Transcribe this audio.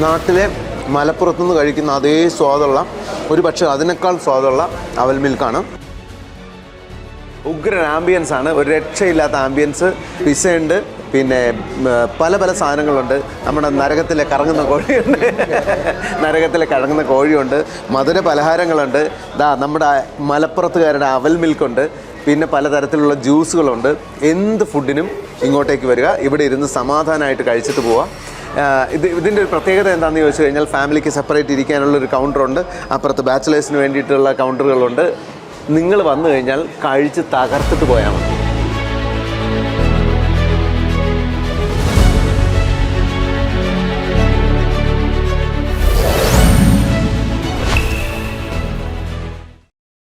നാട്ടിലെ മലപ്പുറത്തുനിന്ന് കഴിക്കുന്ന അതേ സ്വാദുള്ള ഒരു പക്ഷേ അതിനേക്കാൾ സ്വാദുള്ള അവൽ മിൽക്കാണ്. ഉഗ്രൻ ആംബിയൻസ് ആണ്, ഒരു രക്ഷയില്ലാത്ത ആംബിയൻസ്. പിസ്സയുണ്ട്, പിന്നെ പല പല സാധനങ്ങളുണ്ട്. നമ്മുടെ നരകത്തിലെ കറങ്ങുന്ന കോഴിയുണ്ട്, മധുര പലഹാരങ്ങളുണ്ട്. നമ്മുടെ മലപ്പുറത്തുകാരുടെ അവൽ മിൽക്കുണ്ട്, പിന്നെ പലതരത്തിലുള്ള ജ്യൂസുകളുണ്ട്. എന്ത് ഫുഡിനും ഇങ്ങോട്ടേക്ക് വരിക, ഇവിടെ ഇരുന്ന് സമാധാനമായിട്ട് കഴിച്ചിട്ട് പോവുക. ഇതിൻ്റെ ഒരു പ്രത്യേകത എന്താണെന്ന് ചോദിച്ചു കഴിഞ്ഞാൽ ഫാമിലിക്ക് സെപ്പറേറ്റ് ഇരിക്കാനുള്ളൊരു കൗണ്ടറുണ്ട്, അപ്പുറത്ത് ബാച്ചിലേഴ്സിന് വേണ്ടിയിട്ടുള്ള കൗണ്ടറുകളുണ്ട്. നിങ്ങൾ വന്നു കഴിഞ്ഞാൽ കഴിച്ച് തകർത്തിട്ട് പോയാൽ മതി.